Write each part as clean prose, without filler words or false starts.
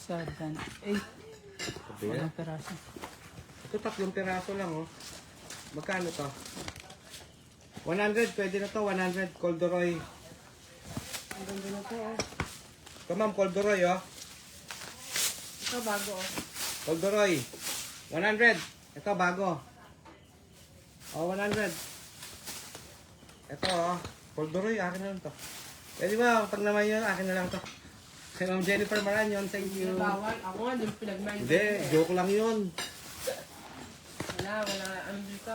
7, 8. Walang peraso. Ito 3 piraso lang oh. Magkano to? 100, pwede na to. 100, Colderoy. Ang ganda na to, oh. Ito ma'am, Colderoy oh. Ito bago, oh. Colderoy. 100. Ito bago. Oh, 100. Ito oh. Colderoy, akin na lang to. Pwede ba, pag naman yun, akin na lang to. Kay Ma'am Jennifer Maran yun, thank you. Bawal. Ako nga, din pinag-mind. Hindi, joke lang yun. Wala, ano dito.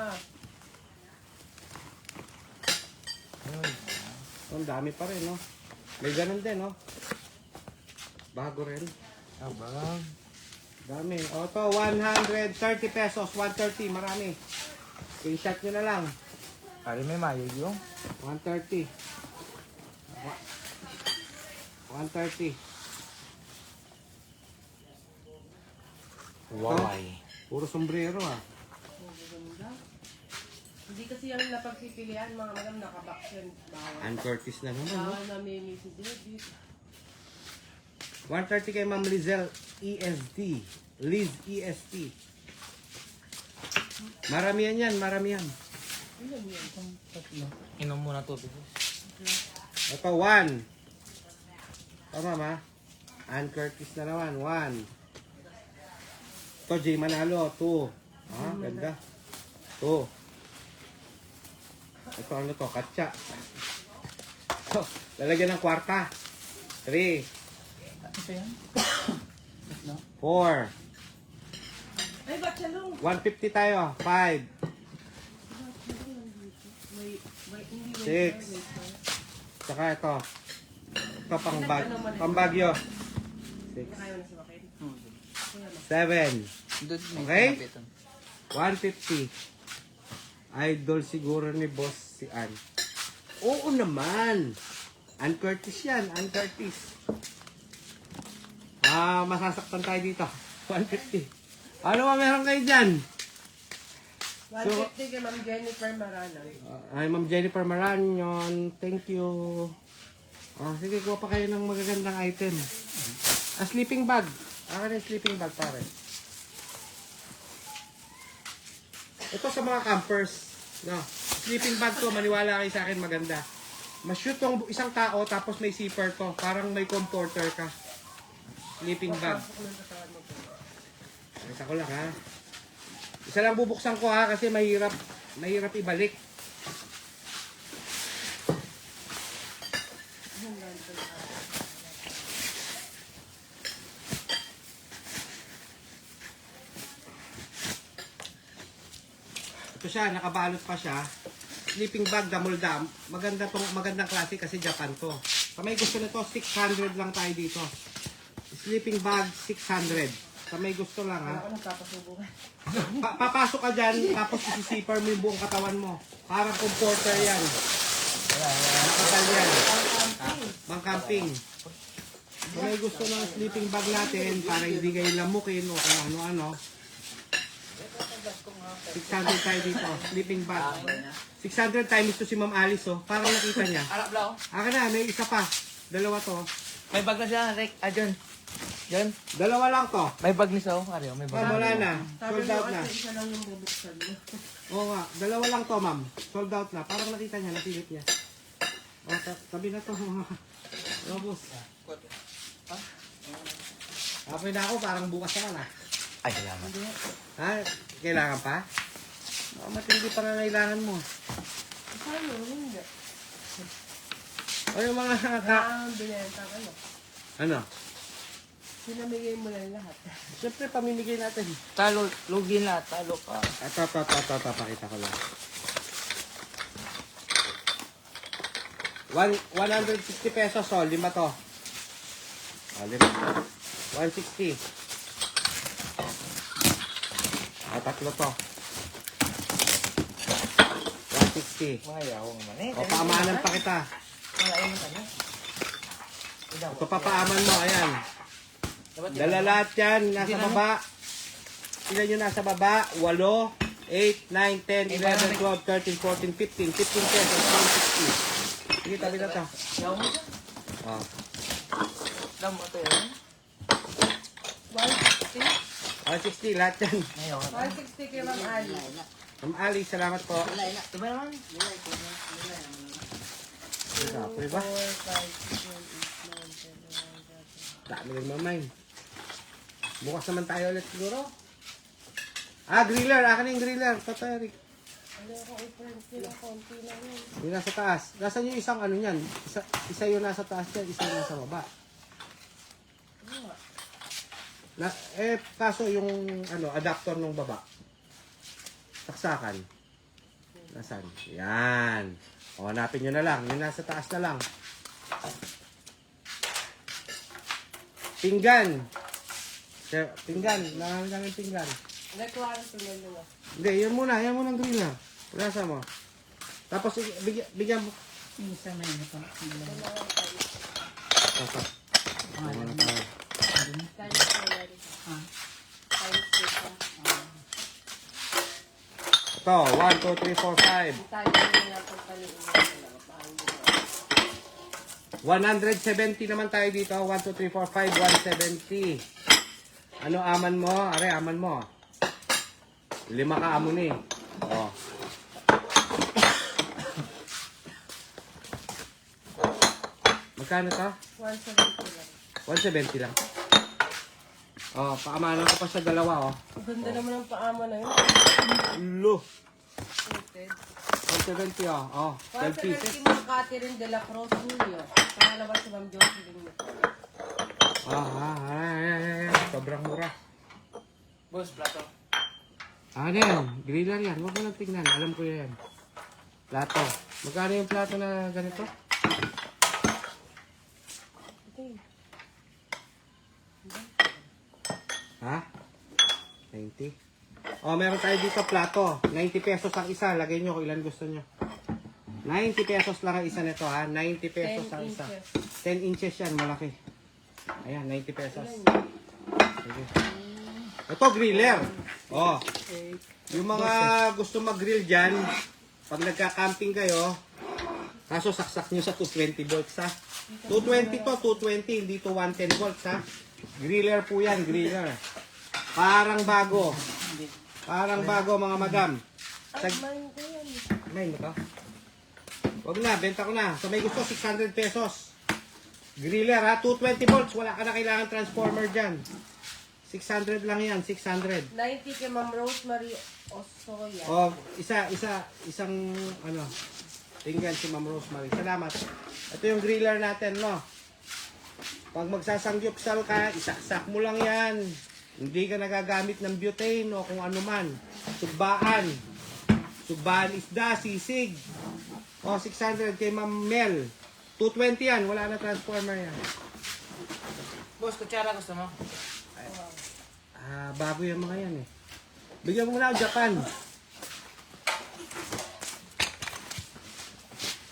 Ang dami pa rin, no? May ganun din, no? Bago rin. Ah, bag. Dami. O, to, 130 pesos. 130, marami. Screenshot nyo na lang. Pare may mayog yung. 130. 130. Why? Puro sombrero, ah. Ganda. Hindi kasi yung napagpipilian, mga madam, nakabox yan. Bawal. Ann Curtis na naman, no? Bawal na may si David. 130 kay Ma'am Lizelle ESD. Liz EST. Maramihan yan, maramihan. Ilan yan? Inom muna tubig. Ito, 1. Tama, ma? Ann Curtis na naman, 1. Ito, J Manalo, 2. Ah, ganda. 2. Ito, ano to? Katsa. Ito, lalagyan ng kwarta. 3. Ito yan? 4. Ay, ba't siya long? 150 tayo. 5. Hindi, 6. Saka ito. Ito, pang-bagyo. 6. Kaya na sa bakit. 7. Okay? Okay? 150. Idol siguro ni boss si Ann. Oo naman. Ann Curtis yan. Ann Curtis. Ah, masasaktan tayo dito. 150. Ano ba meron kayo dyan? 150 kay Ma'am Jennifer Marana. Ay, Ma'am Jennifer Maran yun. Thank you. Sige, kuha pa kayo ng magagandang item. Sleeping bag. Akin yung sleeping bag, pare. Ito sa mga campers. No. Sleeping bag to, maniwala kayo sa akin, maganda. Mas-shoot tong isang tao, tapos may zipper to. Parang may comforter ka. Sleeping bag. Isa ko lang, ha. Isa lang bubuksan ko, ha, kasi mahirap ibalik. Ito siya, nakabalot pa siya. Sleeping bag, damuldam. Magandang klase kasi Japan to. Sa may gusto nito, 600 lang tayo dito. Sleeping bag, 600. Sa may gusto lang, ha. Ako nagpapasubukan. Papasok ka dyan, tapos isisiper mo yung buong katawan mo. Parang comforter yan. Nakasal yan. Mang camping. Kung may gusto ng sleeping bag natin, para hindi kayo lamukin o kung ano-ano, 600 tayo dito. Sleeping bag. 600 times to si Ma'am Alice, oh. Parang nakita niya. Alap lang. Aka na, may isa pa. Dalawa to. May bag na siya, Rick. John. John, Dalawa lang to. may bag ni Sao. Ariyo, may bag. Wala na. Sabi Sold mo out na. kasi isa lang yung bubuksan mo. Oo nga, dalawa lang to, ma'am. Sold out na. Parang nakita niya, napilit niya. O, tabi na to. Robos. Apoy na ako, parang bukas naman ah. Ay, salamat. Ha? Kailangan pa? Matindi pa na kailangan mo. Paano? Hindi. O yung mga Binenta ka, no? Ano? Sinamigay mo lang lahat. Siyempre, pamimigay natin. Talo, lugi na, talo ka. Ito, pakita ko lang. 160 pesos, oh. 5 to. Oh, 5. 160. Ah, 3 to. 160. Mga yaw naman eh. O, paamanan pa kita. Mga ayaw naman eh. Ito, papaaman mo, ayan. Dala lahat yan, nasa baba. Ilan yung nasa baba? 8, 8, 9, 10, 11, 12, 13, 14, 15. 15 pesos, 160. Sige, tabi na to. Yaw mo siya. Oh. Alam mo ito yun. 160 lahat yan. Ngayon. 160 kay Ma'am Ali. Ma'am Ali, salamat po. Ito ba naman? Pwede ba? 4, 5, 6, 7, 8, 9, 10, 11, 12. Dami rin mamay. Bukas naman tayo ulit siguro. Ah, griller. Akin na yung griller. Tata, Eric. Ano ako i-print nila, konti na yun. Yung nasa taas. Nasaan yung isang ano yan? Isa yung nasa taas yan, isa yung nasa baba. Kaso yung ano, adapter ng baba. Saksakan. Nasaan? Yan. O, hanapin nyo na lang. Yung nasa taas na lang. Pinggan. Pinggan. Nakamit namin pinggan. Nagkuha ng tuloy nila. Hindi, yan muna. Yan muna ang griller. Nasa mo. Tapos, bigyan mo. Yung isa may ano pa. Tapos. Pangalan mo. Times 7. Ah. Times 2. Ito, 1, 2, 3, 4, 5. Tayo nila pagpaliin nila. Paano nila? 170 naman tayo dito. 1, 2, 3, 4, 5, 170. Ano aman mo? Are, aman mo. 5 ka amon eh. Oh. Magkano to? 170 lang. 170 lang. Oh, paamanan ko pa sa dalawa, oh. Ang ganda naman ng paama na yun. Lo. Rated. 170, oh. Oh, 12 pieces. 170 mo Catherine de la Cruz Julio. Pangalawa si Ma'am Jocelyn mo. Sobrang mura. Boss, plato. Ano yan? Griller yan. Huwag mo lang tingnan. Alam ko yan. Plato. Magkano yung plato na ganito? Okay. Ha? 90? Oh, meron tayo dito plato. 90 pesos ang isa. Lagay nyo kung ilan gusto nyo. 90 pesos lang ang isa nito, ha? 90 pesos 10 ang isa. inches. 10 inches yan. Malaki. Ayan, 90 pesos. Sige. Ito, griller. Oh. Yung mga gusto mag-grill dyan, pag nagka-camping kayo, kaso saksak nyo sa 220 volts, ha? 220 to, 220, hindi to 110 volts, ha? Griller po yan, griller. Parang bago. Parang bago, mga madam. Ay, main ko yan. Main mo to? Huwag na, benta ko na. So may gusto, 600 pesos. Griller, ha? 220 volts, wala ka na kailangan transformer dyan. 600 lang yan, 600. 90 kay Ma'am Rosemary Osoya. Oh, isang ano, tinggan si Ma'am Rosemary. Salamat. Ito yung griller natin, no? Pag magsasangyupsal ka, isaksak mo lang yan. Hindi ka nagagamit ng butane o kung ano man. Sugbaan. Sugbaan isda, sisig. O, 600 kay Ma'am Mel. 220 yan, wala na transformer yan. Boss, kutsara gusto mo? Ah, bago yung mga yan eh. Bigyan mo na ako Japan.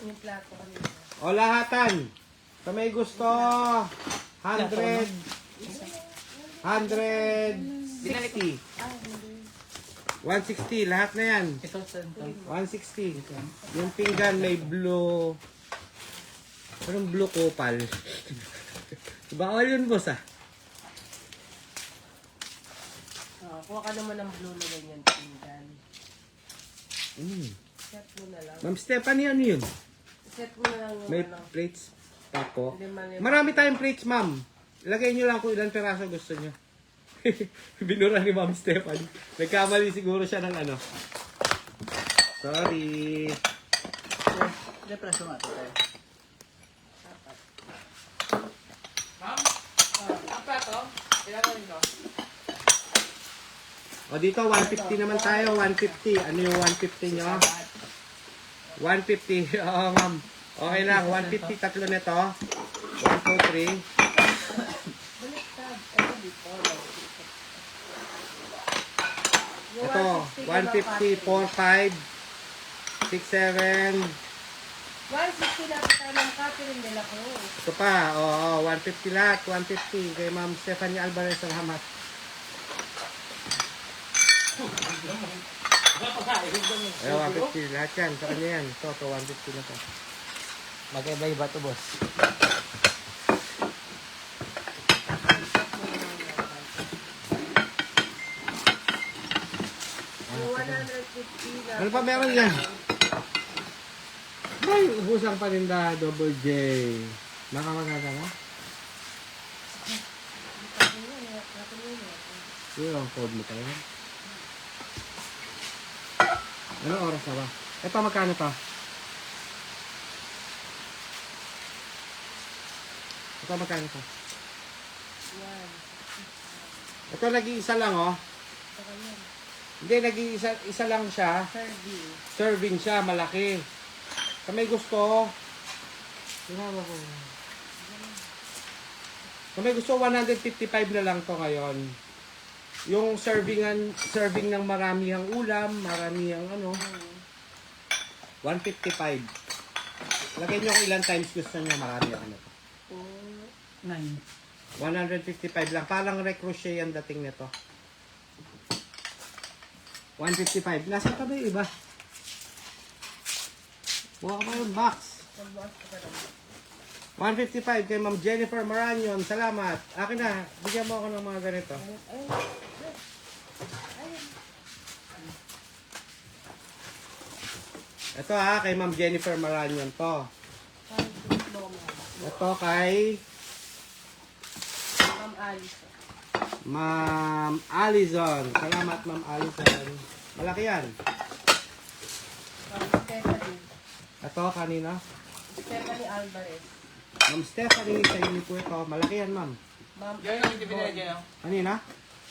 Yung plato kanina. O, lahatan. Sa may gusto, 100, 160. 160, lahat na yan. Ito sa 160. Yung pinggan may blue. Parang blue kopal. Bawal yun, boss, ah. Kuha ka naman ng blue na ganyan pinggan. Set mo na lang. Ma'am Stephanie, ano yun? Set mo na lang yung May ano. plates pa po. Lima. Marami tayong plates, ma'am. Lagay nyo lang kung ilang peraso gusto nyo. Binura ni Ma'am Stephanie. Nagkamali siguro siya ng ano. Sorry. Ilan praso nga ito tayo? Ma'am? Ang plato? Kailangan nyo. O dito, 150 naman tayo. 150. Ano yung 150 nyo? 150. Oo, ma'am. Okay lang. 150 tatlo nito. 1, 2, 3. Baliktad. Ito dito. Yung Ito, 150, 4, 5, 6, 7. 160 lang tayo ng Catherine de la Cruz. Ito pa. Oo, 150 lahat. 150. Kay Ma'am Stephanie Alvarez. Salamat. Ay, 150 lahat yan. Sa kanya yan. Ito, 150 na to. Magkaiba-iba to, boss. Ano pa meron yan? Ay, ubusang paninda, Double J. Nakamaganda na? Yun ang code mo tayo. Anong oras na ba? Ito, magkano to? Ito, magkano to? Yan. Ito, nag-iisa lang, oh. Saka yan. Hindi, nag-iisa lang siya. Serving. Serving siya, malaki. Kung may gusto, tinawa ko. Kung may gusto, 155 na lang to ngayon. Yung serving ng marami ang ulam, marami ang ano, 155. Lagay nyo kung ilang times gusto nyo, marami ang ano. 9. 155 lang. Parang recrochet ang dating nito. 155. Nasaan ka ba yung iba? Buka ka ba yung box? 155 kay Ma'am Jennifer Maranyon. Salamat. Akin na. Bigyan mo ako ng mga ganito. Ito ha, kay Ma'am Jennifer Maranyon to. Ito kay Ma'am Alice. Ma'am Allison. Salamat, Ma'am Allison. Malaki yan. Ma'am Stephanie. Ito, kanina. Stephanie Alvarez. Ma'am Stephanie, sa inyo po ito. Malaki yan, ma'am. Ma'am Diyan yung ibinigay dyan, oh. Kanina?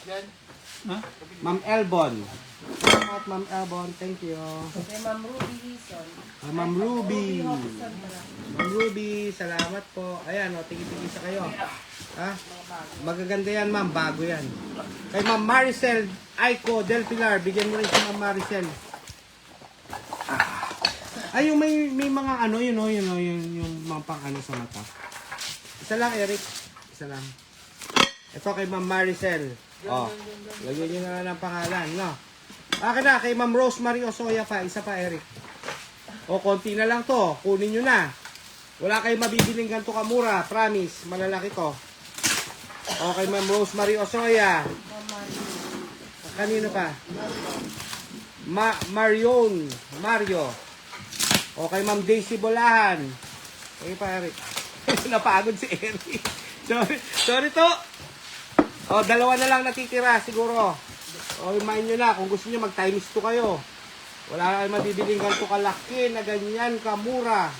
Diyan. Ha? Ma'am Elbon. Salamat, Ma'am Elbon. Thank you. Kay Ma'am Ruby Hison. Ma'am Ruby. Hobson pala. Ma'am Ruby, salamat po. Ayan, o, tigi-tigi sa kayo. Ha? Mga bago. Magaganda yan, ma'am. Bago yan. Kay Ma'am Maricel Aiko Del Pilar. Bigyan mo rin si Ma'am Maricel. Ay, yung may mga ano, yun, yung mga pang ano sa mata. Isa lang, Eric. Isa lang. Ito kay Ma'am Maricel. Oh, lagyan nyo na lang ng pangalan, no? Akin na, kay Ma'am Rosemary Osoya pa. Isa pa, Eric. O, konti na lang to. Kunin nyo na. Wala kayong mabibiling ganito kamura. Promise, malalaki to. O, kay Ma'am Rosemary Osoya. Ma'am Mario. Kanino pa? Mario. O, kay Ma'am Daisy Bolahan. Okay pa, Eric. Napagod si Eric. Sorry to. O, dalawa na lang natitira siguro. O, imayin nyo na. Kung gusto nyo, mag-times 2 kayo. Wala kayong mabibiling ganito kalaki na ganyan kamura.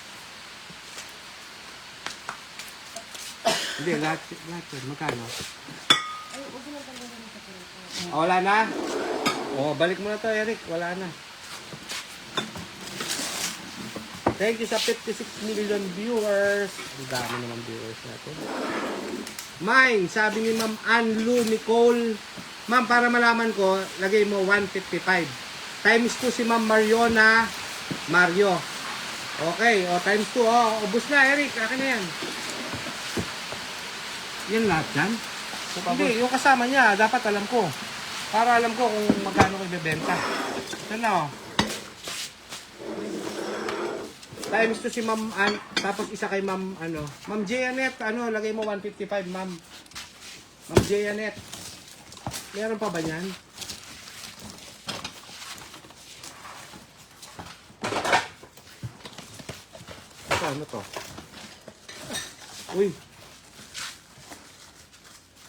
Hindi, lahat yun. Magkano? Ay, huwag mo lang talaga sa puro. O, wala na? O, balik mo na to, Eric. Wala na. Thank you sa 56 million viewers. Ang dami naman viewers natin. Mine, sabi ni Ma'am Anlu Nicole. Ma'am, para malaman ko, lagay mo 155. Times 2 si Ma'am Mariona Mario. Okay, o times 2. O, ubus na, Eric. Akin na yan. Yan lahat yan? Hindi, yung kasama niya, dapat alam ko. Para alam ko kung magkano ko ibebenta. Yan na, o. Times 2 si Ma'am tapos isa kay Ma'am Ma'am Janet, lagay mo 155, Ma'am. Ma'am Janet. Meron pa ba niyan? Ito, ano to? Uy.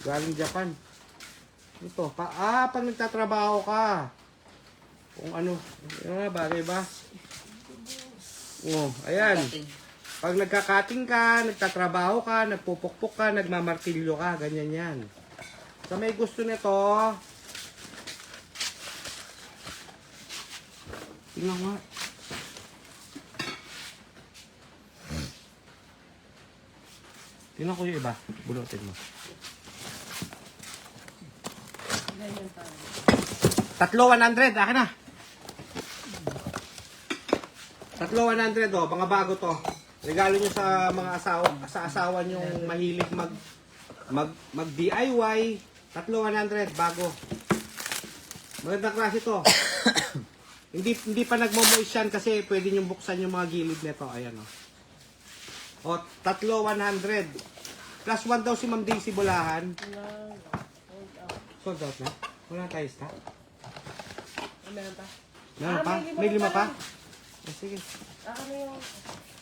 Galing Japan. Ito, pag nagtatrabaho ka. Kung ano, bagay ba? Oh, ayan. Pag nagkakating ka, nagtatrabaho ka, nagpupukpok ka, nagmamartilyo ka, ganyan yan. Sa may gusto nito, tingnan nga. Tingnan ko yung iba. Bunutin mo. Ganyan tayo. 3,100. Akin na. 3,100 oh, mga bago to. Regalo nyo sa mga asawa nyong mahilig mag DIY. 3,100 bago. Magandang klase to. hindi pa nagmo-moist yan kasi pwede nyo buksan yung mga gilid nito. Ayan oh. O, 3,100. Plus 1 daw si Ma'am Daisy Bolahan. Sold out na? Wala tayo stock? Meron pa? Meron pa? may May 5 lima pa? pa. Sige. Ako na yung...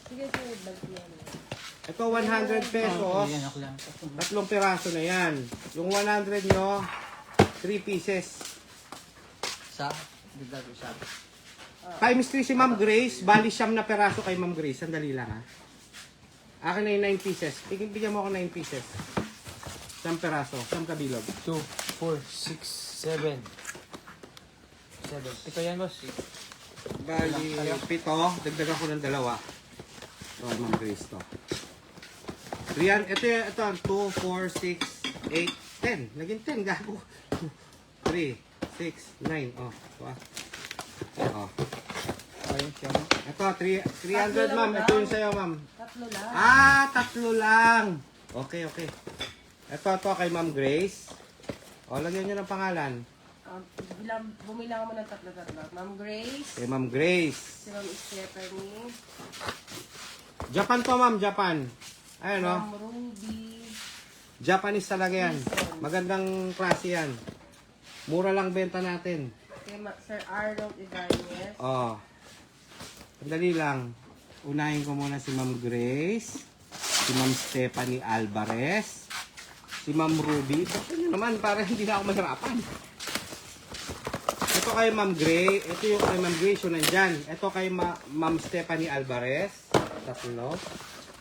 Sige, sige, balik yan. Ito 100 pesos. Yan ako lang. 3 piraso na yan. Yung 100 nyo, 3 pieces. Sa? Dito sa. Times 3 si Ma'am Grace. Bali 9 na peraso kay Ma'am Grace. Sandali lang ha. Akin na yung 9 pieces. Bigyan mo ako 9 pieces. 9 peraso. 9 kabilog. 2, 4, 6, 7. 7. Ito yan, boss. Bali 7. Dagdagan ko ng 2. Ito kay Ma'am Grace to. Riyan, ito 2, 4, 6, 8, 10. Naging 10. Gago. 3, 6, 9. Oh. Ito ah. Oh. Ayun siya. Ito, 300 ma'am. Ito yung sa'yo ma'am. 3 lang. 3 lang. Okay. Ito kay Ma'am Grace. O, lagyan nyo ng pangalan. Bumilang mo ng 3. Ma'am Grace. Kay Ma'am Grace. Si Ma'am Stephanie. Japan to ma'am, Japan. Ayun o. Ma'am Ruby. Japanese talaga yan. Magandang klase yan. Mura lang benta natin. Kay Sir Arnold Ibanez. O. Sandali lang. Unahin ko muna si Ma'am Grace. Si Ma'am Stephanie Alvarez. Si Ma'am Ruby. Ito nyo naman para hindi na ako mahirapan. Ito kay Ma'am Gray. Ito yung kay Ma'am Grace yung nandyan. Ito kay Ma'am Stephanie Alvarez. 3.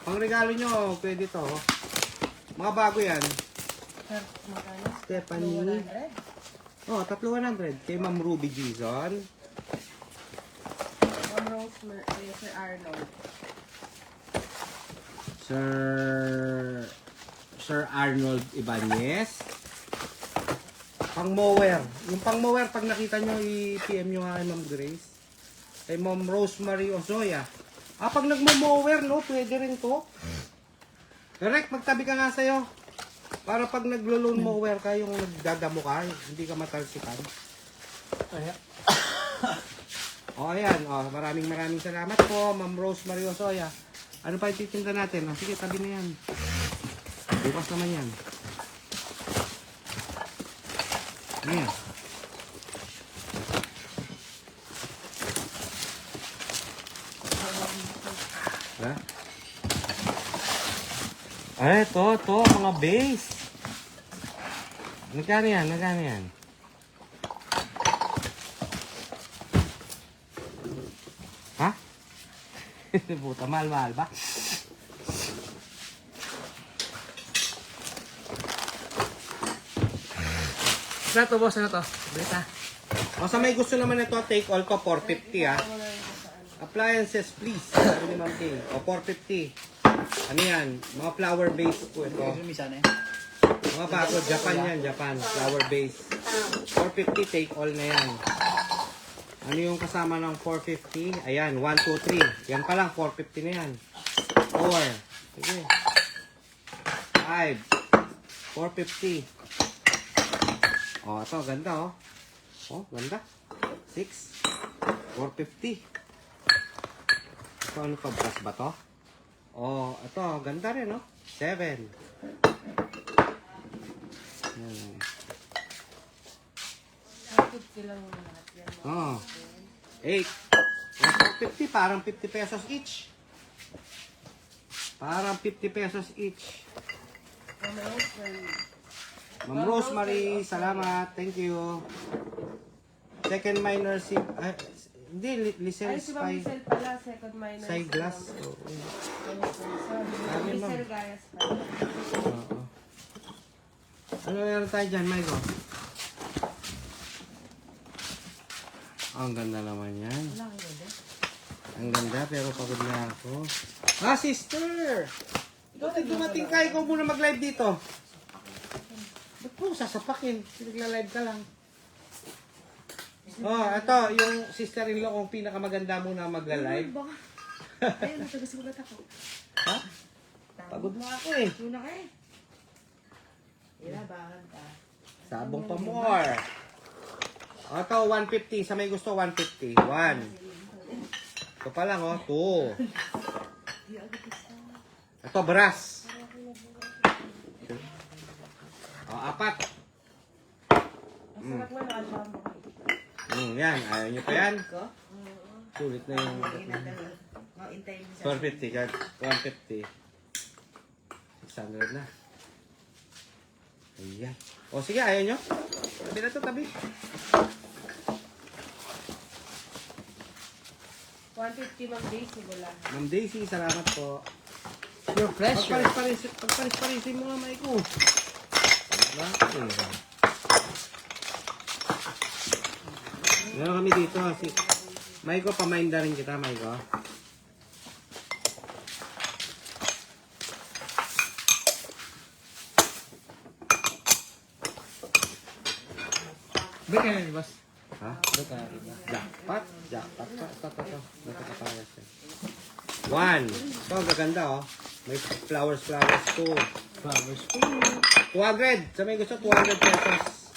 Pang regalo nyo, pwede to. Mga bago yan. Sir, magkano? Stephanie. 100. Oh, 3,100. Kay Ma'am Ruby Gizon. Ma'am Rose, kay Sir Arnold. Sir Arnold Ibanez. Pang mower. Yung pang mower, pag nakita nyo, i-PM nyo nga kay Ma'am Grace. Kay Ma'am Rosemary Ozoya. Pag nagmo-mower, no, pwede rin to. Direct, magtabi ka nga sa'yo. Para pag naglo-loan mower ka, yung nagdadamo ka, hindi ka matalsikan. Ayan. Ayan. Maraming salamat po, Ma'am Rosemary Ozoya. Ano pa ititinda natin? Sige, tabi na yan. Bukas naman yan. Ayan. Ha? Ito, mga base. Nagkano yan? Ha? Puta, mahal ba? Ano to, boss? Ano to? Beta. O sa may gusto naman ito, take all ko, 450 ha. Appliances please. Sabi ni Ma'am Kay. O 450. Ano yan? Mga flower base po ito. Misa na Mga bago, Japan yan, Japan. Flower base. 450, take all na yan. Ano yung kasama ng 450? Ayan, 1, 2, 3. Yan pa lang, 450 na yan. 4. Sige. 5. 450. O, ito, ganda oh. Oh, ganda. 6. 450. Ito, ano pa, brass ba to? Oh, ito, ganda rin oh. 7. Yan. 50 lang yung lahat yan. Oh. 8. 450, parang 50 pesos each. Parang 50 pesos each. Ma'am Rosemary, salamat. Thank you. Second minor si... hindi, Ay, license si Ma'am Giselle pala, second minor. side glass. Oo. Sorry, Giselle Gayas pala. Oo. Ano meron tayo dyan, Michael? Ang ganda naman yan. Wala kayo doon. Ang ganda, pero pagod na ako. Sister! Ikaw na dumating ka, ikaw muna mag-live dito. Ba't po sasapakin? Nagla-live ka lang. Ito, yung sister-in-law kong pinakamaganda muna magla-live. Ayun, nagsusulat ako. Ha? Pagod na ako eh. Muna ka eh. Ilabahan ka. Sabong pa more. Ito, 150. Sa may gusto, 150. 1. Ito pa lang, 2. Ito, brass. 4. Ang sarap na album mo. Yan, ayaw nyo pa yan? Ko? Sulit na yung... Oh, intayin mo sa... 450, kag 150. 600 na. Ayan. O sige, ayaw nyo? Tabi na to, tabi. 150 Ma'am Daisy, wala. Ma'am Daisy, salamat po. Your pleasure. Pagparis-parisin mo nga, Maiko. Meron kami dito. Si Maiko, pamainda rin kita, Maiko. Break ka na ni boss. Ha? Break ka na rin. Jackpot. Jackpot. Ito. Nakakapayas yan. 1. Ito, ang gaganda, oh. May flowers to. Flowers. 200. Sa may gusto, 200 pesos.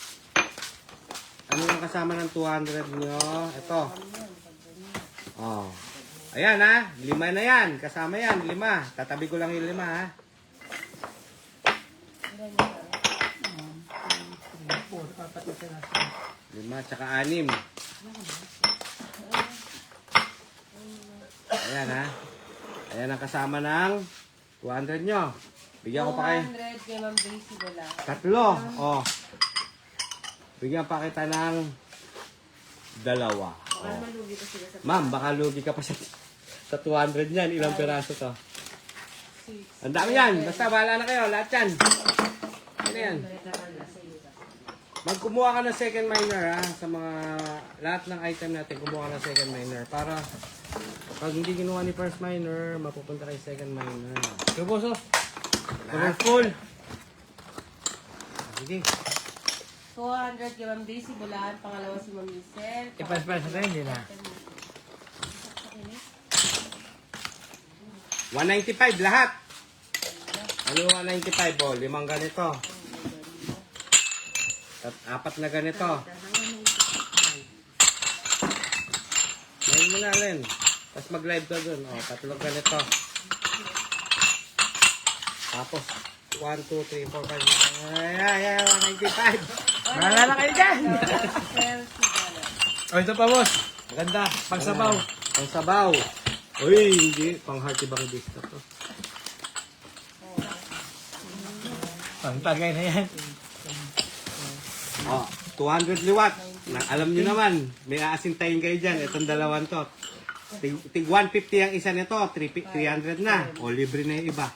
Ano yung kasama ng 200 nyo? Ito. Oh. Ayan, ha. 5 na yan. Kasama yan. 5. Tatabi ko lang yung 5, ha. 5 tsaka 6. Ayan, ha. Ayan ang kasama ng 200 nyo. Bigyan ko pa kayo. 200 kay Ma'am Daisy, wala. 3. Oh. Bigyan pa kita ng 2. Oh. Baka malugi ko sila sa... Ma'am, baka lugi ka pa sa 200 niyan. Ilang piraso to? 6. Ang dami yan. Basta bahala na kayo. Lahat yan. Ano yan? Magkumuha ka ng second miner, ha. Sa mga lahat ng item natin, kumuha ka ng second miner. Para pag hindi kinuha ni first miner, mapupunta kay second miner. Yo boss oh. Lahat. Full. Sige. 200 kay Ma'am Daisy, bulaan. Pangalawa si Ma'am Lisel. Ipas-pas na hindi na. 195 lahat. Ano 195? Oh, 5 ganito. At 4 na ganito. Ngayon mo na rin. Tapos mag-live ka dun. O, 3 ganito. Tapos, 1, 2, 3, 4, 5. Ay, 195. Naalala kayo dyan. Chelsea, wala. Oh, ito pa boss. Maganda. Pagsabaw. Pang sabaw. Uy, hindi. Pang hearty bangdista to. Ang tagay na yan. O, 200 liwat. Alam nyo naman, may aasintayin kayo dyan. Itong dalawang to. Tig 150 ang isa nito, 300 na. O, libre na yung iba.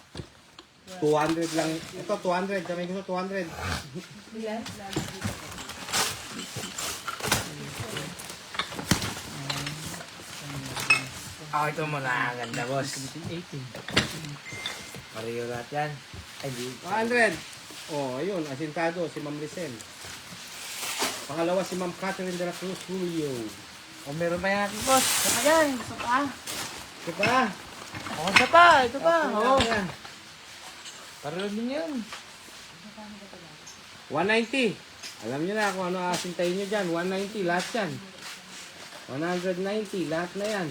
200 lang. Ito, 200. Kamay gusto, 200. Ilan? Ako ito muna. Ang ganda boss. 18. Pareho lahat yan. Ay, di. 200. O, ayun, asintado, si Ma'am Lisel. Pangalawa, si Ma'am Catherine de la Cruz Julio. Oh, meron pa yan boss. Ito pa yan. Gusto pa. Ito pa. Oh, ito pa. Ito pa. Oh. Oh. Pareho din yun. 190. Alam nyo na kung ano asintayin nyo dyan. 190, lahat yan. 190, lahat na yan.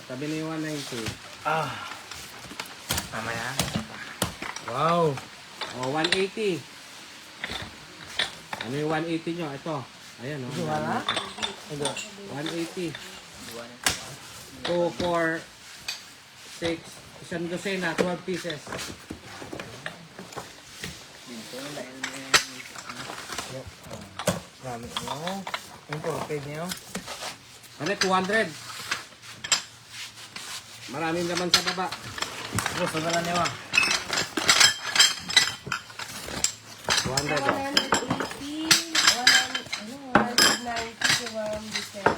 Tabi na yung 190. Ah. Mamaya. Wow. O, 180. Ano yung 180 nyo? Ito. Ayan, o. Ito wala? Ito. 180. 2, 4, 6. Isang dosena, 12 pieces. Marami mo. Yung profit niyo. Ano, 200. Maraming naman sa baba. Boss, wala na niyo ah. 200 o. 190 kay Ma'am Lisel.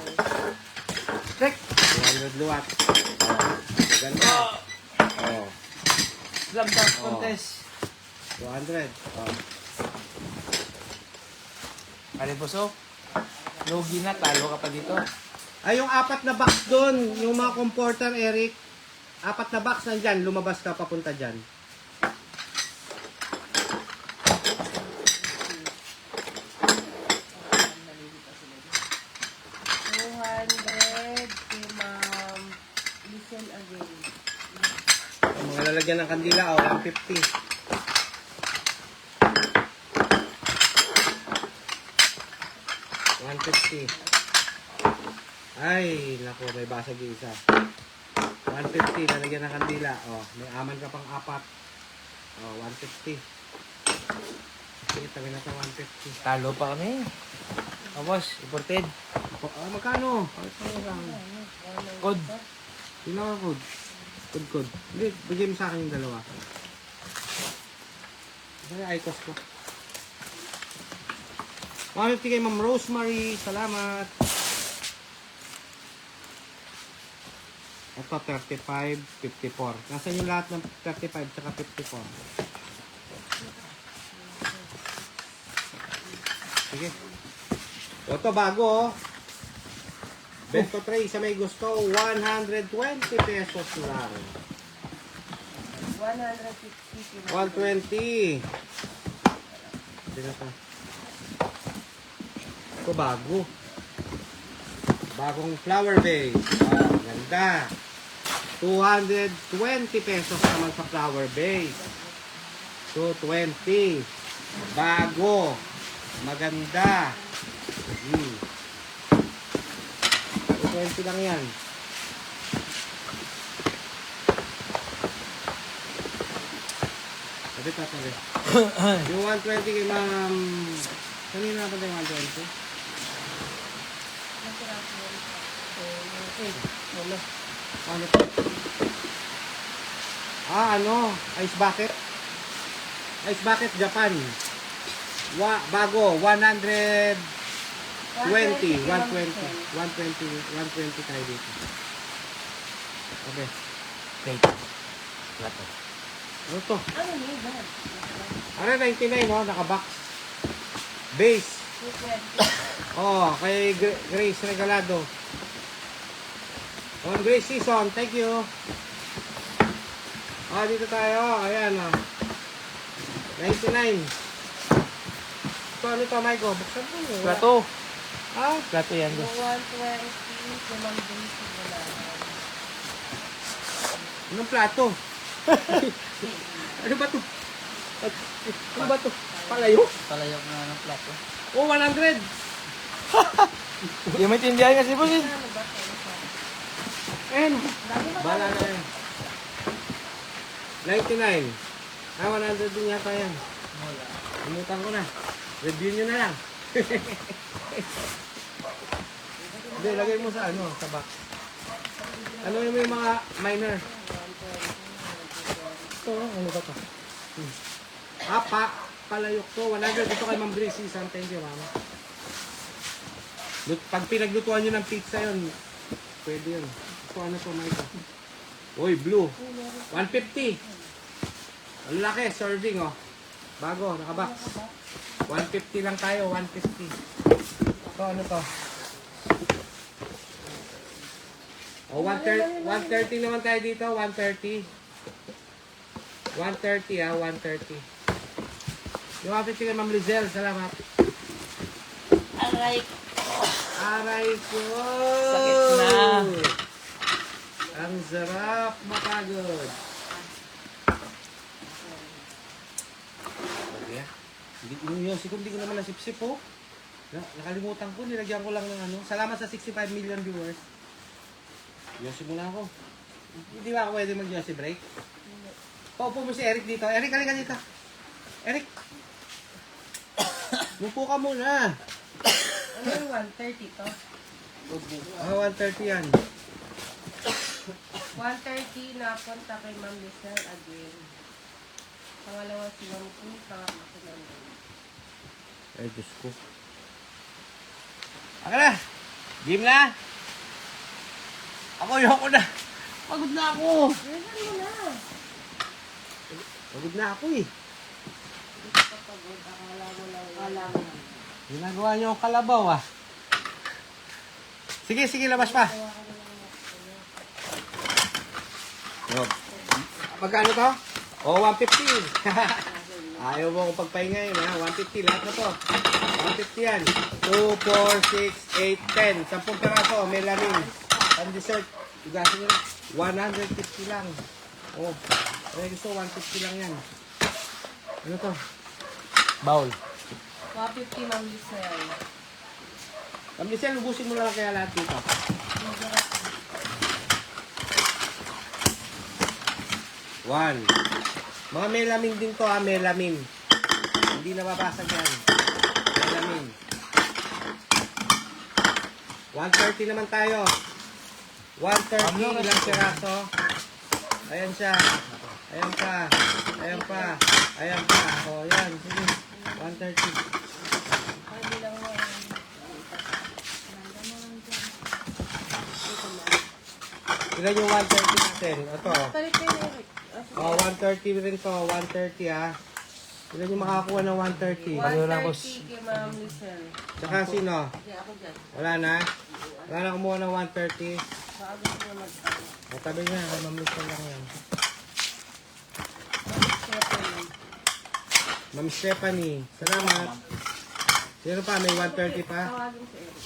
Check. 200 luwat. O. Ganda. O. Slam dunk contest. 200. O. Pare boss oh. Logi na. Talo ka pa dito. Ay, yung 4 na box doon. Yung mga comporter, Eric. 4 na box nandyan. Lumabas ka papunta dyan. Kay Ma'am Lisel again. Yung mga lalagyan ng kandila, o, 150. 150. Ay, naku, may basag yung isa. 150, lalagyan ng kandila. Oh, may aman ka pang 4. Oh, 150. Sige, tabi na ito 150. Talo pa kami. O boss, imported. Magkano? Ano lang? Code. Sino ka code? Code. Hindi, bigay mo sa akin yung dalawa. Ito yung ICOS ko. 150 kay Ma'am Rosemary. Salamat. Ito, 35, 54. Nasaan yung lahat ng 35 tsaka 54? Sige. Ito, bago oh. Bento tray sa may gusto, 120 pesos lang. 150. 120. Sino pa? Ito bago. Bagong flower base. Ah, ganda. 220 pesos naman sa flower base. 220. Bago. Maganda. 220 lang yan. Sabi tatabi. Yung 120 kay ma'am. Kanina na pa tayo 120? Ano to? Ano? Ice bucket? Ice bucket Japan. Bago, 120. 120 tayo dito. Okay. Wait. Wala to. Ano to? Ano yun ba? Ano 99 no? Naka-box. Base. 220. Oh, kay Grace Regalado. On Grace Season, thank you. Dito tayo. Ayan, 99. Ito, ano to, Maiko? Buksan mo. Plato. Plato yan Yung boss. 120, limang basic wala. Anong plato? Ano ba to? Ano ba to? Palayo? Palayok na ng plato. Oh, 100. Hindi mo maintindihan kasi boss eh. Ano ba? Ayan. Bala na yan. 99. 100 din yata yan. Wala. Umutan ko na. Review nyo na lang. Hindi, lagay mo sa sa box. Ano yung mga minor? Ito, ano ba ito? Palayok to. 100 dito kay Ma'am Grace. Thank you, mama. Pag pinaglutuan nyo ng pizza yun, pwede yun. Ito, ano to, Michael? Uy, blue. 150. Ang laki, serving, oh. Bago, nakabox. 150 lang tayo, 150. Ito, ano to? Oh, 130 naman tayo dito, 130. 130 130. Yung 150 kay Ma'am Lizelle, salamat. Aray. Aray ko! Sakit na. Ang sarap mapagod. Okay. Hindi ko naman nasipsip oh. Nakalimutan ko, nilagyan ko lang ng ano. Salamat sa 65 million viewers. Yosi muna ako. Hindi ba ako pwede mag-yosi break? Paupo mo si Eric dito. Eric, halika dito. Eric! Mupo ka muna. Ano yung 130 to? 130 yan. 130 na punta kay Ma'am Lizelle again. Pangalawa si Ma'am Queen, pangatlo si Ma'am Queen. Ay, Diyos ko. Aka na! Game na! Ako, ayoko na! Pagod na ako! Bilisan mo na! Pagod na ako eh. Hindi ka pagod, akala mo lang alam na. Ginagawa niyo ang kalabaw ah. Sige, labas pa. Magkano to? Oh, 150. Ayaw mo akong pagpahingayin ha. 150 lahat na to. 150 yan. 2, 4, 6, 8, 10. 10 peraso. May lamin. Ang dessert. Ugasin nyo. 150 lang. Oh. Kaya gusto 150 lang yan. Ano to? Bowl. 150 Ma'am Lizelle. Ma'am Lizelle, ubusin mo na lang kaya lahat dito. One. Mga melamin din to ha, melamin. Hindi nababasag yan. Melamin. 130 naman tayo. 130, ilang piraso. Ayan siya. Ayan pa. Ayan pa. Ayan pa. O, yan. Sige. 130. Ilan yung 130 natin? Ito. Palit kayo na Eric. O, 130 rin to. 130 ha. Ilan yung makakuha ng 130? 130 kay Ma'am Lizelle. Tsaka sino? Hindi ako dyan. Wala na? Wala na kumuha ng 130? Baka gusto niya mag-ano. Matabi na. Mamamisan lang yan. Ma'am Stephanie. Salamat. Sino pa? May 130 pa? Tawagin si Eric.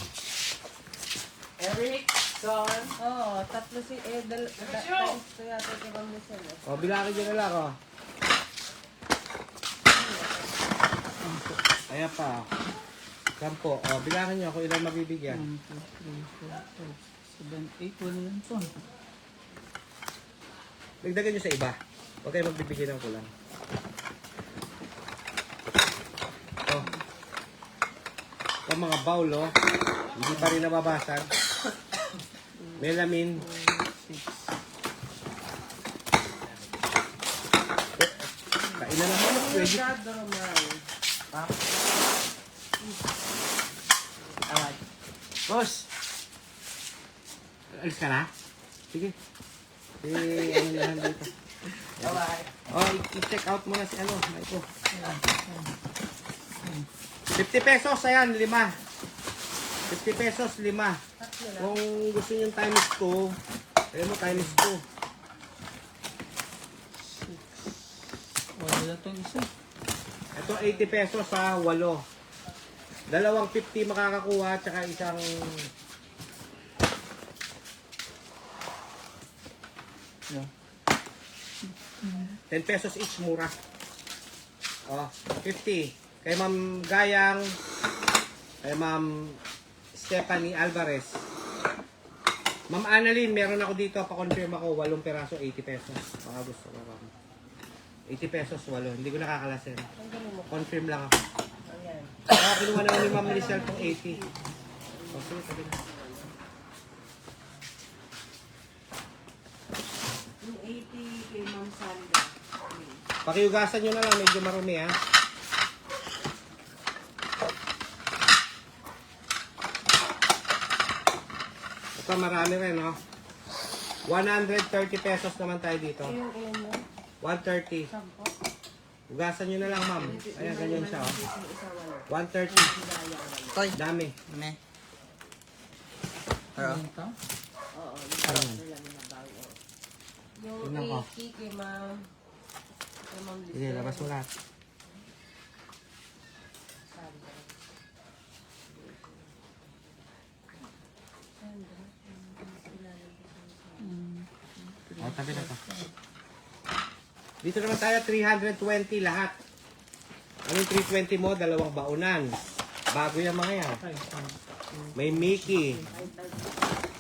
Eric, Son. Oo, tatlo si times ko yata kay Ma'am Lizelle. O, bilaki dyan na lang o. Ayan pa. 10. O, bilangin nyo kung ilan mabibigyan. 1, 2, 3, 4, 5, 6, 7, 8. Wala lang to. Dagdagan nyo sa iba. Huwag kayo magbibigay ng kulang. Ito mga bowl, oh. Hindi pa rin nababasag. Melamin. Kain na naman. Pwede. Alright. Boss. Alis ka na? Sige. Ano na lang dito. Bye-bye. Oh, i-check out muna si ano. Ito. 50 pesos, ayan, 5. 50 pesos, 5. Kung gusto nyo times 2, ayan mo, times 2. Wala itong isa. Ito, 80 pesos sa 8. Dalawang 50 makakakuha, tsaka isang... Yeah. 10 pesos each, mura. Oh, 50. Kay Ma'am Gayang, kay Ma'am Stephanie Alvarez. Ma'am Annalyn, meron ako dito, pa-confirm ako, 8 peraso, 80 pesos. Baka gusto ko, ma'am. 80 pesos, 8. Hindi ko nakakalasin. Confirm lang ako. Ayan. Kinuha naman ni Ma'am Lizelle pang 80. Okay, sabi na. Yung 80 kay Ma'am Sandra. Pakiugasan nyo na lang, medyo marumi ha. Ito marami rin, no? 130 pesos naman tayo dito. Yung ilan mo? 130. Sampo. Ugasan nyo na lang, ma'am. Ayan, ganyan siya, oh. 130. Toy. Dami. Me. Pero? Oo, yung lang na bago. Yung Tingnan ko. 80 kay Ma'am. Kay Ma'am Sige, Lizelle. labas mo lahat. O, tabi na to. Dito naman tayo, 320 lahat. Anong 320 mo? Dalawang baunan. Bago yung mga yan. May Mickey.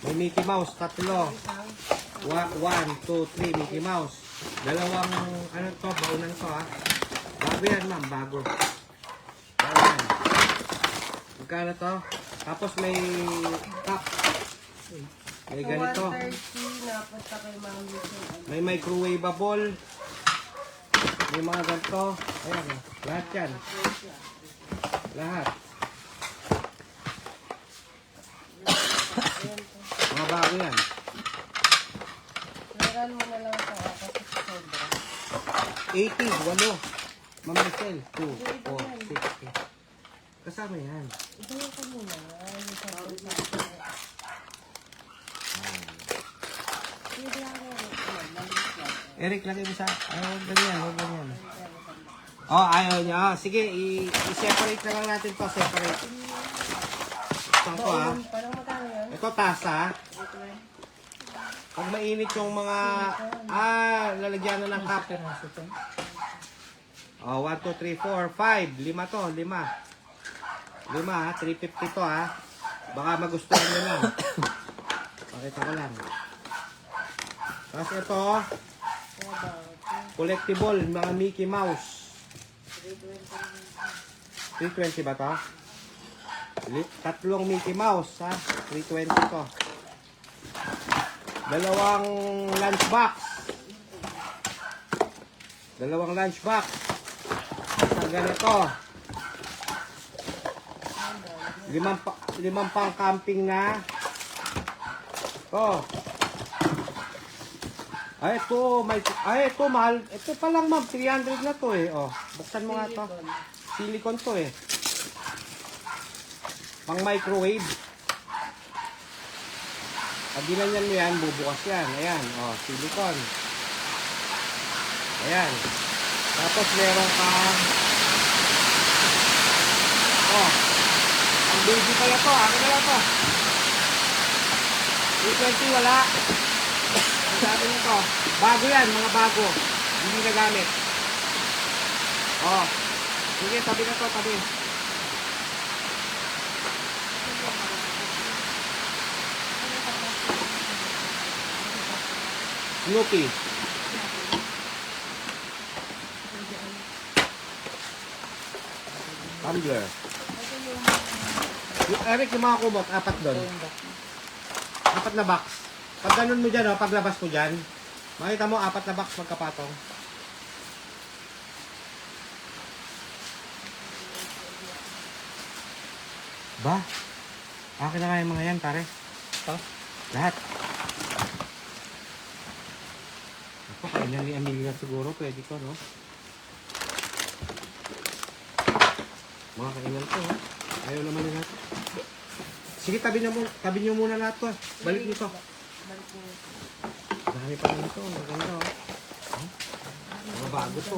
May Mickey Mouse, 3. 1, 2, 3, Mickey Mouse. Dalawang, ano to, baunan to ha. Bago yan, ma'am, bago. Bago yan. Magkano to? Tapos may cup. May ganito. 130 napunta kay Ma'am Lizelle. May microwavable. May mga ganito. Ayan, lahat yan. Lahat. Mga bago yan. Laran mo na lang ito kasi sobra. 80, 8. Ma'am Lizelle, 2, 4, 6. Kasama yan. Ito yung ko muna. Yung sa Eric, lagay mo sa... Ayaw, ganyan, huwag ganyan. Oh, ayaw niya. Oh, sige, i-separate na lang natin to. Separate. Saan ko ha? Parang magkano yan? Ito tasa. Pag mainit yung mga... lalagyan na ng cup. Oh, 1, 2, 3, 4, 5. 5 to, 5. 5 ha, 350 to ha. Baka magustuhan nyo lang. Pakita ko lang. Tapos ito, Kaya ba? collectible, mga Mickey Mouse. 320 ba to? Tatlong Mickey Mouse, ha? 320 to. Dalawang lunchbox. Isang ganito. Limang pang camping na. To. Ito mahal. Ito pa lang ma'am, 300 na to eh. Oh, buksan mo nga to. Silicone to eh. Pang microwave. Pag ginanyan mo yan, bubukas yan. Ayan, oh, silicone. Ayan. Tapos meron kang ang baby pala to. Ano na lang to? 320 wala. Ang sabi nito. Bago yan, mga bago. Hindi nagamit. Oh. Sige, tabi na to, tabi. Snoopy. Tumbler. Eric, yung mga kumot, 4 doon. 4 na box. Pag ganun mo dyan, oh, paglabas mo dyan, makita mo 4 na box magkapatong. Ba? Akin na nga yung mga yan, pare. Lahat. Ako, kanya ni Amelia siguro, pwede ko, no? Mga kainan to, ha? Ayaw naman na natin. Sige, tabi nyo muna lahat to. Balik nyo to. Dami pa rin ito. Maganda, oh. Huh? Mga bago to.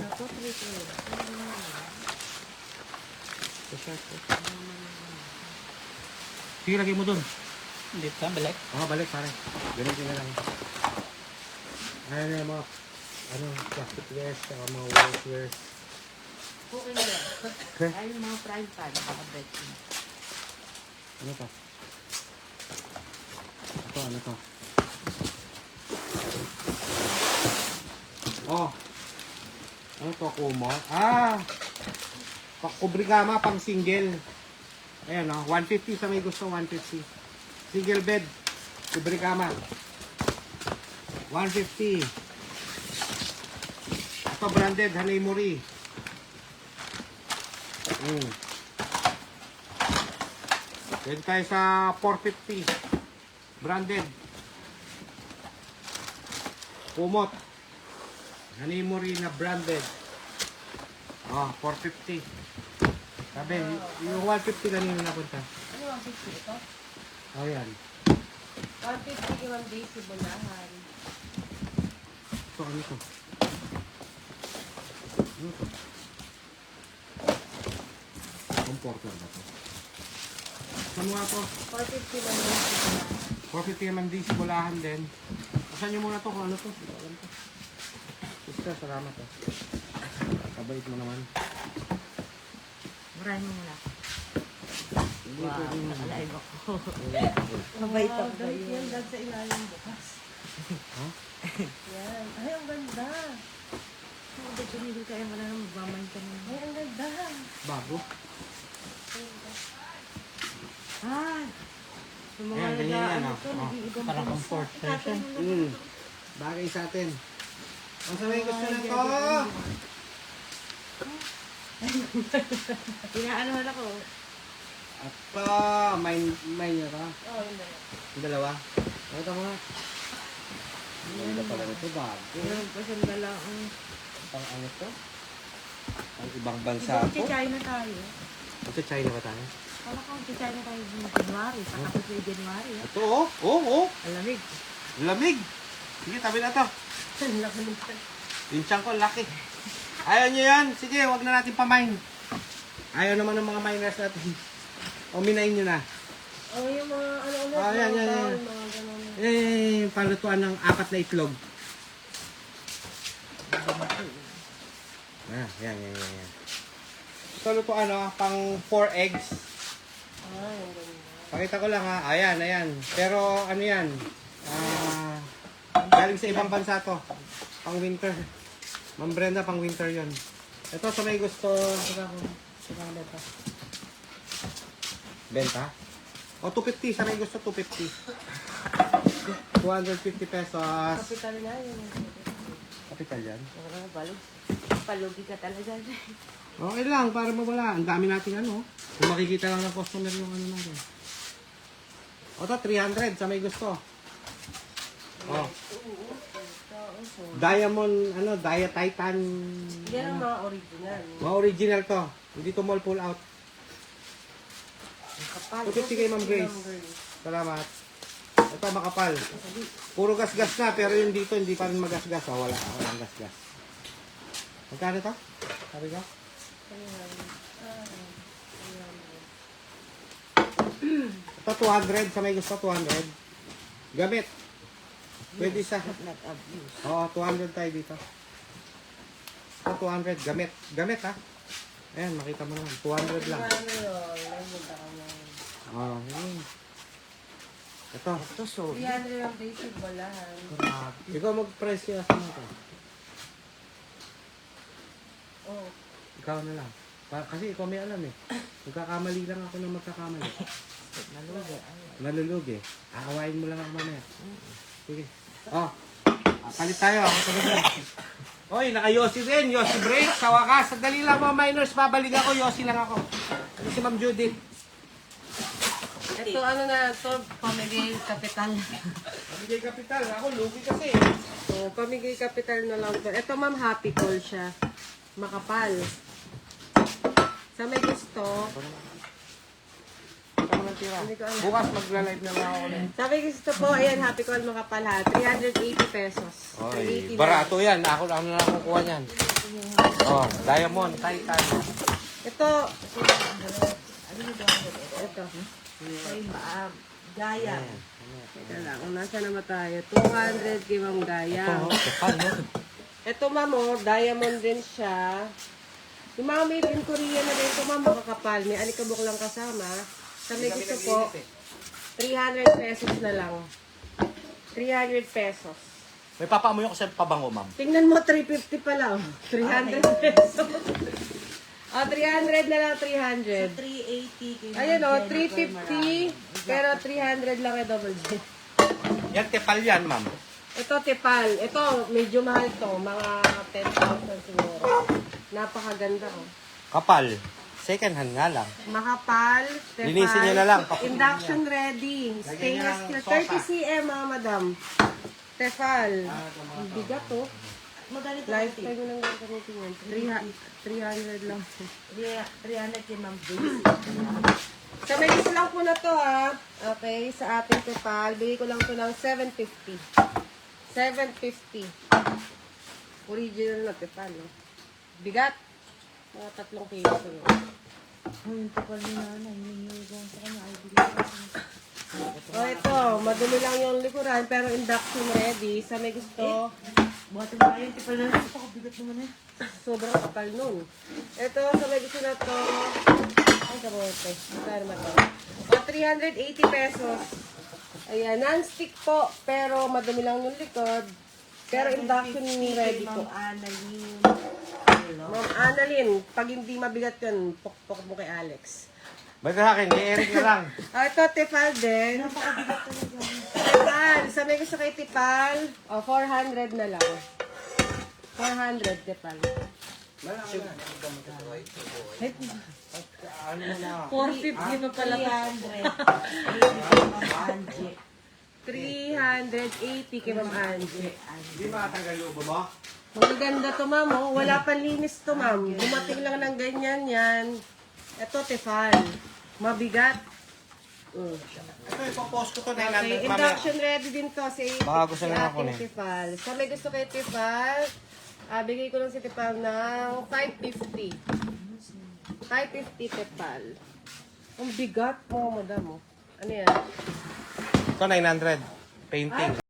Sige, lagay mo dun. Dito ka, balik. Balik pare. Ganun na lang. Ayan na yung mga plastic wares, saka mga wares. Okay na. Ay, yung mga frying pan, nakabet. Ano to? Ano to? Oh. Ano to, kumo? Pakubrigama pang single. Ayan, oh. 150 sa may gusto, 150. Single bed. Kubrigama. 150. Ito branded, Hanay Mori. Pwede tayo sa 450. Branded. Kumot. Hanay Mori na branded. 450. Sabi, yung 150 kanina napunta. Ano 150 ito? Yan. 150 kay Ma'am Daisy Bulahan. Ito, ano to? Ano to? Comforter ba to? Saan mo nga to? 450 Ma'am Daisy Bulahan. 450 naman di Bulahan din. Asan nyo muna to kung ano to? Ito, alam to. Sister, salamat to. Kabait mo naman. Murahin mo muna. Hindi Wow, ko rin. nakalive ako. Mabait ako Wow, kayo. yan, dad sa ilalim bukas. Ha? Yan. Ay, ang ganda. Hindi tumigil kayo, wala nang magmamay ka na. Ay, ang ganda. Bago? Ah! Yung mga Ayan, ganyan yan, nag-ano to, oh. nag-iibang Parang bansa. comfortation. Bagay sa atin. Ang sabi gusto na to? Inaanohan ako. At may nyo ka? Oh, hindi. Yung dalawa? Pakita mo nga. Maganda pala nito, bago. Yung pasandala ang... Pang ano to? Ang ibang bansa Ibang po. China tayo. Sa China ba tayo? Kala ko China tayo ng January. Patapos na yung January. Ah. Ito, oh. Alamig. Lamig. Sige, tabi na to. Yung tiyan ko, laki. Ayaw nyo yan. Sige, wag na natin pamain. Ayaw naman ng mga miners natin. O, minain nyo na. Oh, yung mga ano ulit. Oh, yan. Mga ganun. Palutuan ng 4 na itlog. Yan. Ito lutuan, pang 4 eggs. Ay, ang ganda. Pakita ko lang ha. Ayan. Pero ano yan? Galing sa ibang bansa to. Pang winter. Ma'am Brenda, pang winter yon. Ito sa may gusto. Saka benta. Benta? O, 250. Sa may gusto, 250. 250 pesos. Kapital na yun. Kapital yan. Palugi ka talaga. Okay lang, para mawala. Ang dami natin ano. Kung makikita lang ng customer yung ano natin. O, to 300. Sa may gusto. Oh. Diamond, Titan. Yan ang mga original. Mga original to. Hindi to mall pull out. Kapal. 250 kay Ma'am Grace. Salamat. Ito makapal. Puro gas-gas na, pero yung dito hindi pa rin magasgas. Oh, walang gas-gas. Magkano to? Sabi ko? Ito 200. Sa may gusto 200. Gamit. Pwede sa... Not abuse. Oo, 200 tayo dito. Ito 200. Gamit. Gamit ha. Ayan, makita mo naman. 200 lang. Ano yun? Nagpunta ka na. Oo. Ito. Ito, so. 300 ang basic balahan. Ikaw mag-price kaya sa mga to. Oh. Ikaw na lang. Kasi ikaw may alam eh. Magkakamali lang ako na magkakamali. Nalugi. Nalulugi. Aawain mo lang ako mamaya. Sige. Oh. Palit tayo. Ako talaga. Oy, naka-Yossi din. Yossi break. Sa wakas. Sandali lang mga minors. Babalik ako. Yossi lang ako. Ano si Ma'am Judith? Ito ano na to, pamigay kapital. Pamigay kapital. Ako, lugi kasi. So, pamigay kapital na lang to. Ito ma'am, happy call siya. Makapal. Sa may gusto, hindi ko alam. Bukas magla-live na lang ako ulit. Sabi gusto po, ayan, happy call makapal ha. 380 pesos. 380 barato yan. Ako lang na kukuha niyan. Oh, Diamond. Titan. Ito, ito. Ay, gaya. Teka lang, nasa naman tayo. 200 kay Ma'am Gaya. Ito ma'am, oh, diamond din siya. Yung mga made in Korea na rin ito ma'am, makakapal. May alikabok lang kasama. Sa may gusto po, 300 pesos na lang. 300 pesos. May papaamoy ako sa pabango, ma'am. Tingnan mo, 350 pa lang. 300 pesos. Oh, 300 na lang, 300. 380. Ayun oh, 350. Pero 300 lang yung double J. Yan, tepal yan, ma'am. Ito, tepal. Ito, medyo mahal to. Mga 10,000 siguro. Napakaganda oh. Kapal. Second hand nga lang. Makapal, tepal. Linisin niyo na lang. Induction ready. Stainless steel. 30 cm, mga madam. Tefal. Ang bigat oh. Magalit Lifetime mo lang gagamitin yan. 300 lang. 300 kay Ma'am Grace. Sa may gusto lang po na to ha. Okay, sa ating tepal. Bigay ko lang to ng 750. 750. Original na tepal. No? Bigat. Mga 3 kilo. Ay, yung tapal ni nanay. Hinihigang sa kanya. Ay, bigyan ko. Ito. Madumi lang yung likuran pero induction ready. Sa may gusto. Buhatin mo yung tapal na ito. Pakabigat naman eh. Sobrang kapal nun. Ito, sa may gusto na to. Ay, kamote. Magkano naman to? O, 380 pesos. Ayan, non-stick po. Pero madumi lang yung likod. Pero induction ready po. Ma'am Annalyn. Ma'am Annalyn, pag hindi mabigat yun, pokpok mo kay Alex. Ba't sa akin? Kay Eric na lang. Ito, Tefal din. Tefal. Sa may gusto kay Tefal, 400 na lang. 400, Tefal. Ano na? 450 pa pala. 380 kay Ma'am Angie. Hindi makatagal lubo mo? Magaganda to, ma'am. Oh. Wala pang linis to, ma'am. Dumating lang ng ganyan yan. Ito, Tefal. Mabigat. Ito, ipopost ko to na Okay, induction ready din to si, Baka gusto na ako ating Tefal. Sa may gusto kay Tefal, bigay ko lang si Tefal ng 550. 550 Tefal. Ang bigat mo, madam. Oh. Ano yan? Ito, 900. Painting.